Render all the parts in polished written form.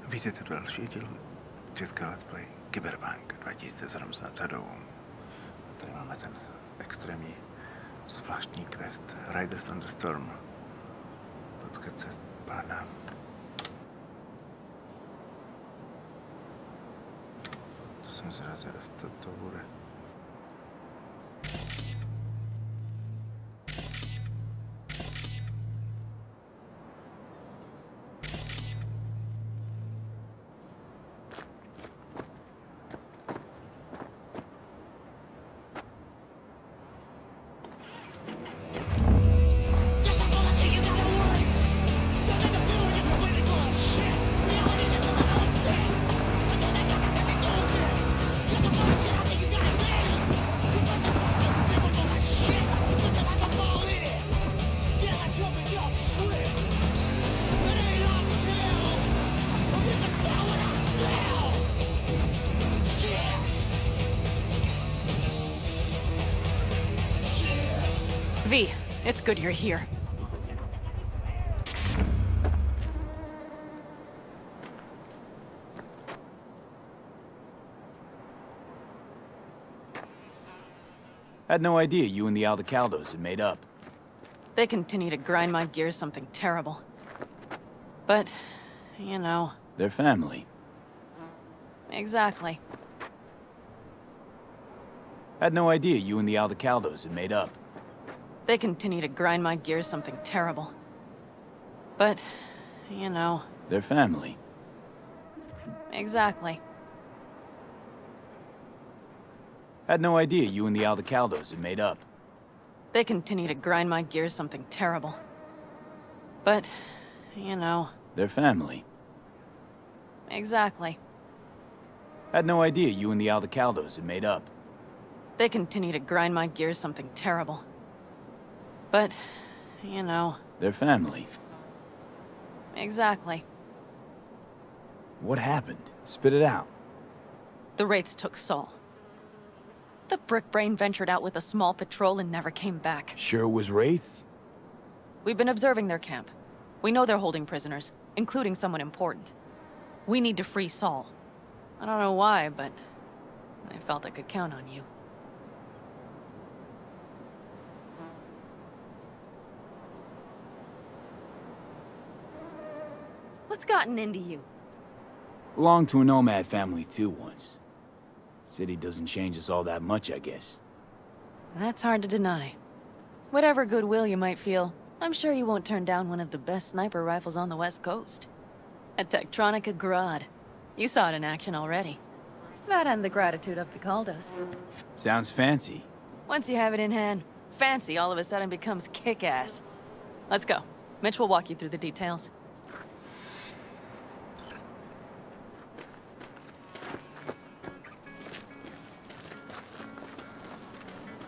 Vítejte v další dílu české let's play Cyberpunk 2077. Tady máme ten extrémní zvláštní quest Riders on the Storm. Potkat cest pána. To jsem zvědav, co to bude. V, it's good you're here. Had no idea you and the Aldecaldos had made up. They continue to grind my gears something terrible. But, you know... They're family. Exactly. Had no idea you and the Aldecaldos had made up. They continue to grind my gears something terrible. But, you know... They're family. Exactly. Had no idea you and the Aldecaldos had made up. They continue to grind my gears something terrible. But, you know... They're family. Exactly. Had no idea you and the Aldecaldos had made up. They continue to grind my gears something terrible. But, you know... They're family. Exactly. What happened? Spit it out. The Wraiths took Saul. The Brickbrain ventured out with a small patrol and never came back. Sure it was Wraiths? We've been observing their camp. We know they're holding prisoners, including someone important. We need to free Saul. I don't know why, but I felt I could count on you. What's gotten into you? Belonged to a nomad family too once. City doesn't change us all that much, I guess. That's hard to deny. Whatever goodwill you might feel, I'm sure you won't turn down one of the best sniper rifles on the West Coast. A Tektronica Grad. You saw it in action already. That and the gratitude of the Caldos. Sounds fancy. Once you have it in hand, fancy all of a sudden becomes kick-ass. Let's go. Mitch will walk you through the details.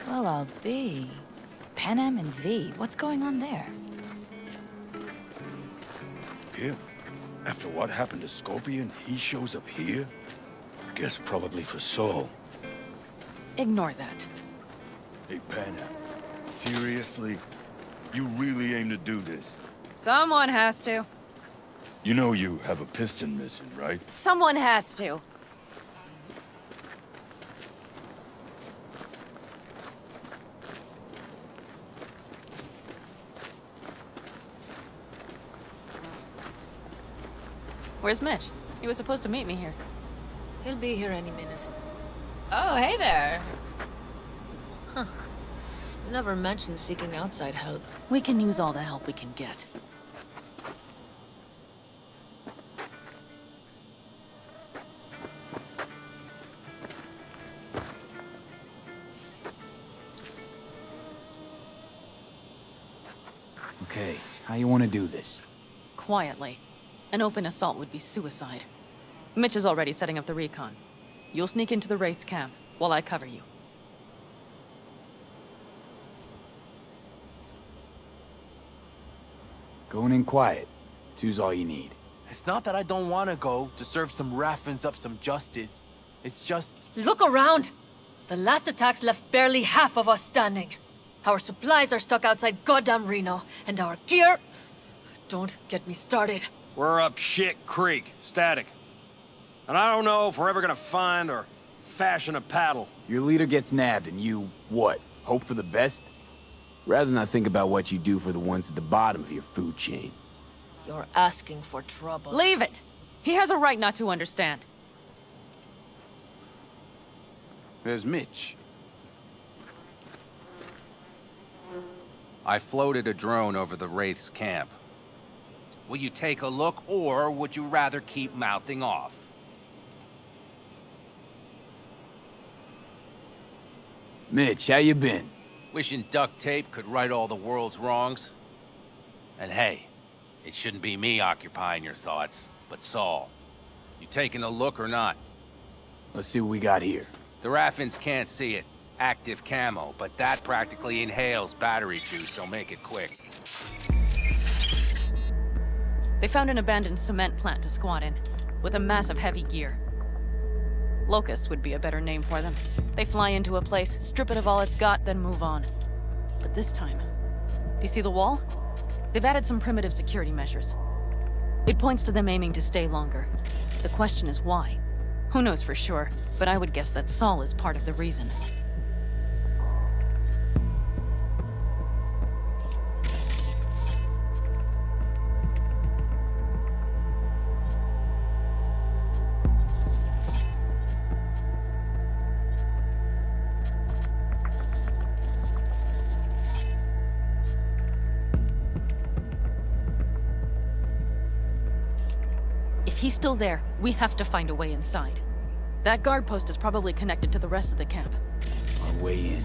Well, I'll be. Panam and V, what's going on there? Here? After what happened to Scorpion, he shows up here? Guess probably for Saul. Ignore that. Hey, Panna. Seriously? You really aim to do this? Someone has to. You know you have a piston missing, right? Someone has to. Where's Mitch? He was supposed to meet me here. He'll be here any minute. Oh, hey there. Huh. You never mentioned seeking outside help. We can use all the help we can get. Okay, how you want to do this? Quietly. An open assault would be suicide. Mitch is already setting up the recon. You'll sneak into the Wraith's camp, while I cover you. Going in quiet. Two's all you need. It's not that I don't want to go to serve some Raffins up some justice. It's just... Look around! The last attacks left barely half of us standing. Our supplies are stuck outside goddamn Reno, and our gear... Don't get me started. We're up shit creek, static. And I don't know if we're ever gonna find or fashion a paddle. Your leader gets nabbed and you, what, hope for the best? Rather not think about what you do for the ones at the bottom of your food chain. You're asking for trouble. Leave it! He has a right not to understand. There's Mitch. I floated a drone over the Wraith's camp. Will you take a look, or would you rather keep mouthing off? Mitch, how you been? Wishing duct tape could right all the world's wrongs? And hey, it shouldn't be me occupying your thoughts, but Saul. You taking a look or not? Let's see what we got here. The Raffins can't see it. Active camo, but that practically inhales battery juice, so make it quick. They found an abandoned cement plant to squat in, with a massive heavy gear. Locusts would be a better name for them. They fly into a place, strip it of all it's got, then move on. But this time... Do you see the wall? They've added some primitive security measures. It points to them aiming to stay longer. The question is why? Who knows for sure, but I would guess that Saul is part of the reason. If he's still there, we have to find a way inside. That guard post is probably connected to the rest of the camp. Our way in.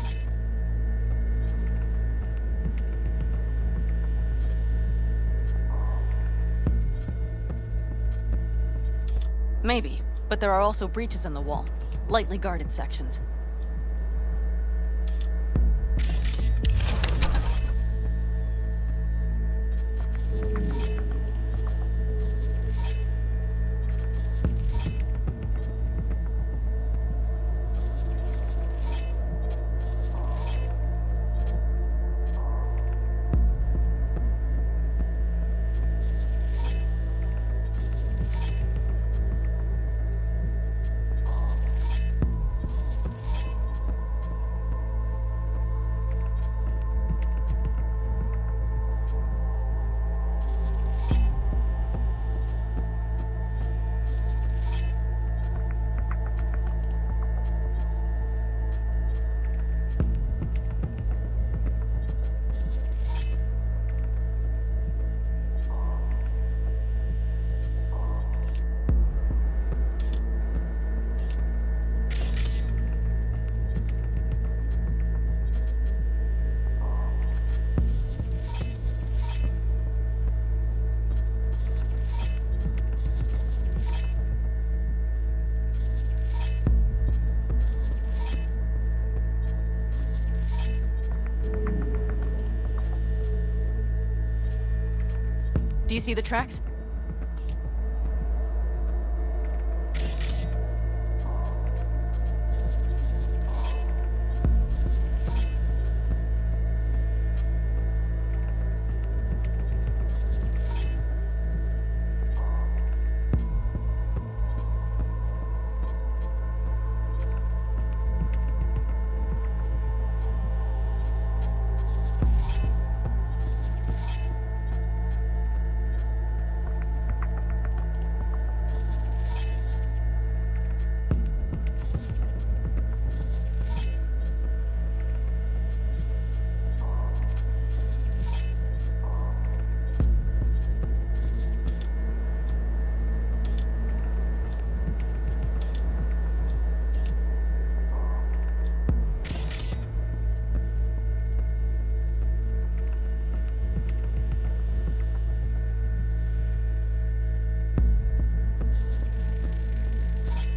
Maybe, but there are also breaches in the wall. Lightly guarded sections. Do you see the tracks?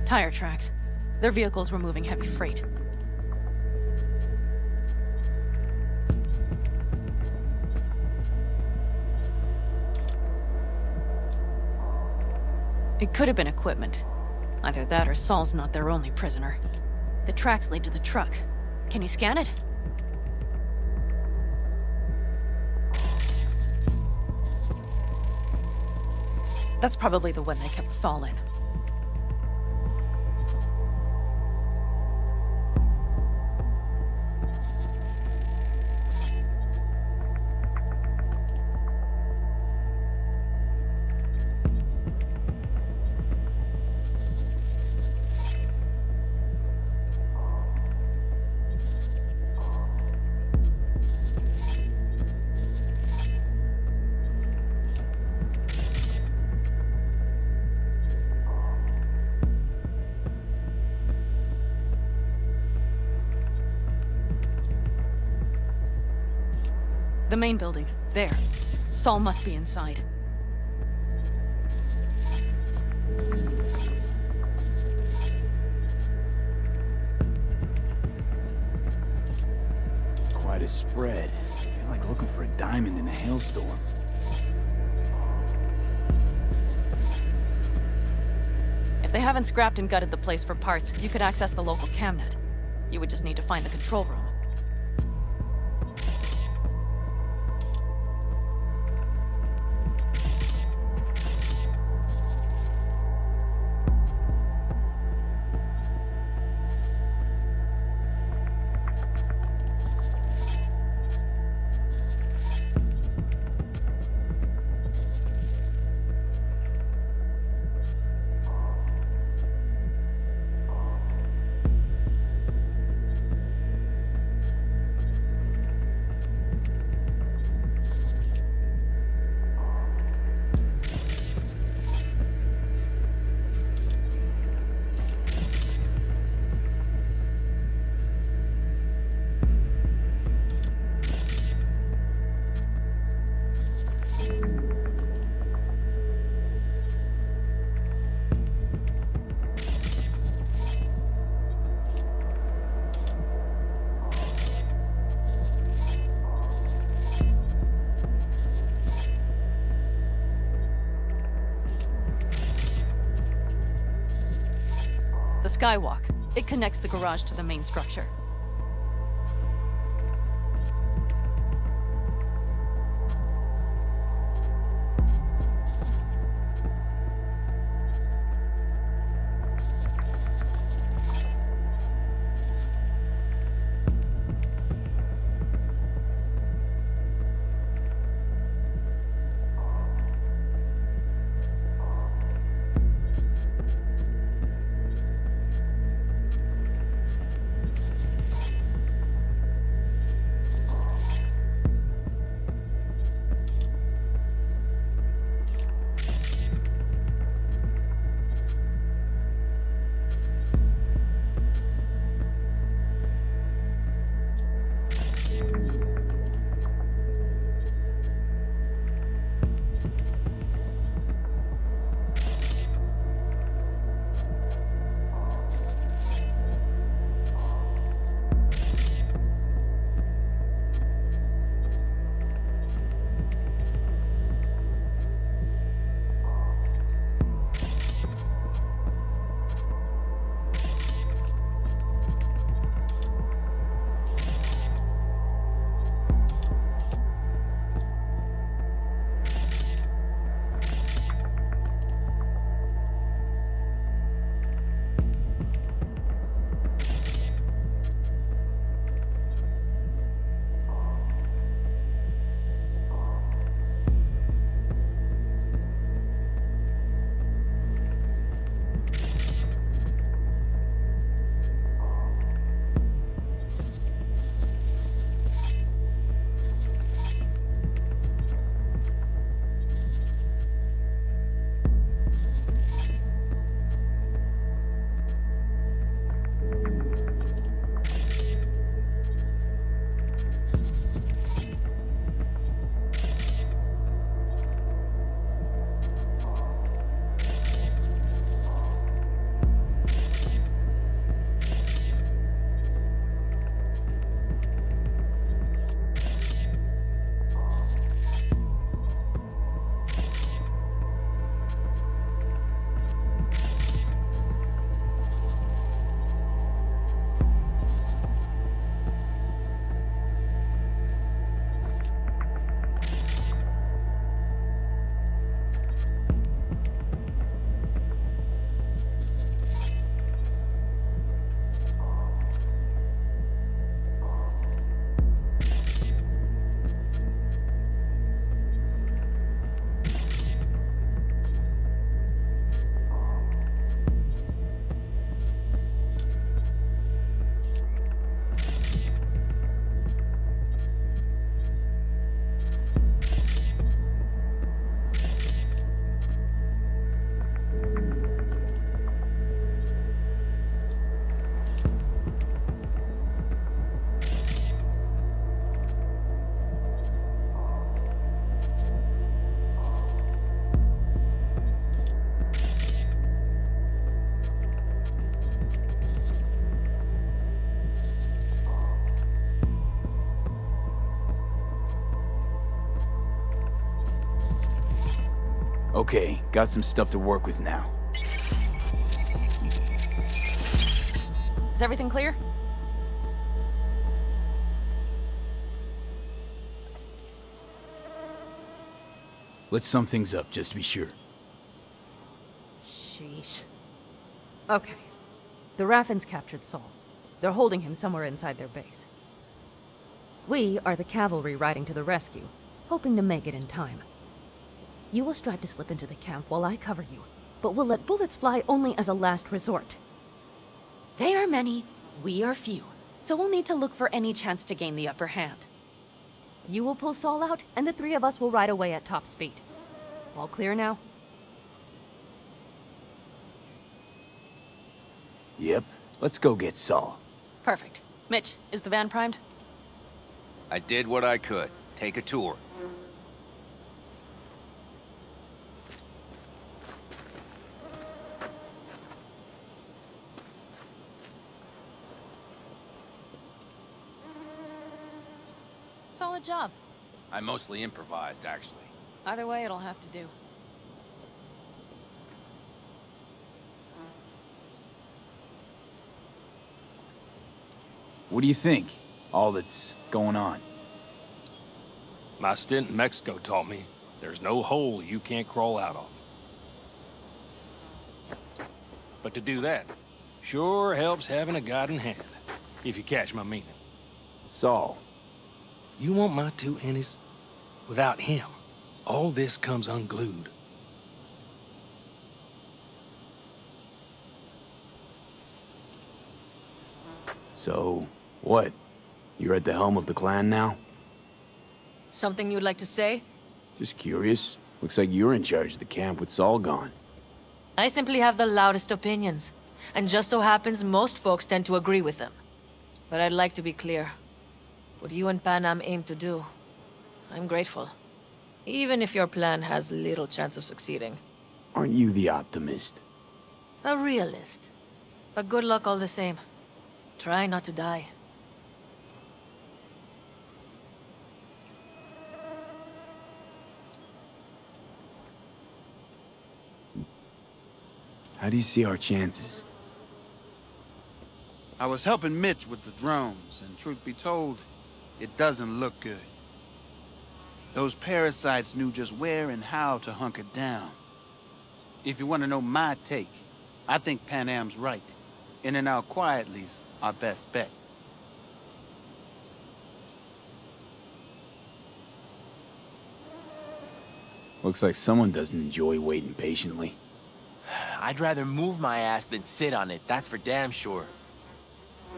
Tire tracks. Their vehicles were moving heavy freight. It could have been equipment. Either that or Saul's not their only prisoner. The tracks lead to the truck. Can you scan it? That's probably the one they kept Saul in. The main building. There. Saul must be inside. Quite a spread. I feel like looking for a diamond in a hailstorm. If they haven't scrapped and gutted the place for parts, you could access the local camnet. You would just need to find the control room. The skywalk. It connects the garage to the main structure. Okay, got some stuff to work with now. Is everything clear? Let's sum things up, just to be sure. Sheesh. Okay. The Raffens captured Saul. They're holding him somewhere inside their base. We are the cavalry riding to the rescue, hoping to make it in time. You will strive to slip into the camp while I cover you, but we'll let bullets fly only as a last resort. They are many, we are few, so we'll need to look for any chance to gain the upper hand. You will pull Saul out, and the three of us will ride away at top speed. All clear now? Yep, let's go get Saul. Perfect. Mitch, is the van primed? I did what I could. Take a tour. Solid job. I mostly improvised, actually. Either way, it'll have to do. What do you think? All that's going on. My stint in Mexico taught me there's no hole you can't crawl out of. But to do that, sure helps having a guiding hand, if you catch my meaning. Saul. You want my two Ennies? Without him, all this comes unglued. So, what? You're at the helm of the clan now? Something you'd like to say? Just curious. Looks like you're in charge of the camp with Saul gone. I simply have the loudest opinions, and just so happens most folks tend to agree with them. But I'd like to be clear. What you and Panam aim to do, I'm grateful. Even if your plan has little chance of succeeding. Aren't you the optimist? A realist. But good luck all the same. Try not to die. How do you see our chances? I was helping Mitch with the drones, and truth be told, it doesn't look good. Those parasites knew just where and how to hunker down. If you want to know my take, I think Panam's right. In and out quietly's our best bet. Looks like someone doesn't enjoy waiting patiently. I'd rather move my ass than sit on it, that's for damn sure.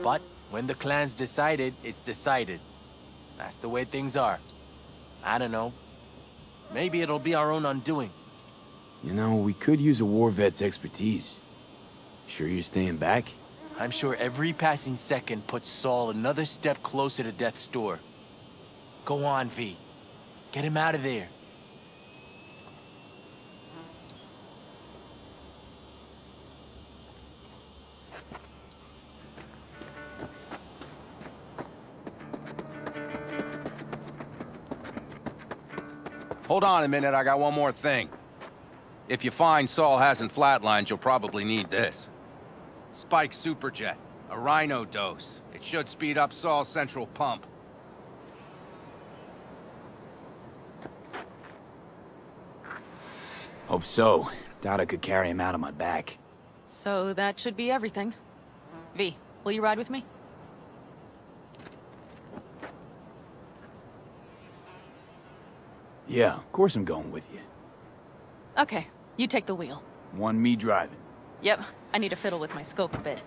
But when the clan's decided, it's decided. That's the way things are. I don't know. Maybe it'll be our own undoing. You know, we could use a war vet's expertise. Sure you're staying back? I'm sure every passing second puts Saul another step closer to death's door. Go on, V. Get him out of there. Hold on a minute, I got one more thing. If you find Saul hasn't flatlined, you'll probably need this. Spike Superjet, a rhino dose. It should speed up Saul's central pump. Hope so. Doubt I could carry him out on my back. So that should be everything. V, will you ride with me? Yeah, of course I'm going with you. Okay, you take the wheel. Want me driving? Yep, I need to fiddle with my scope a bit.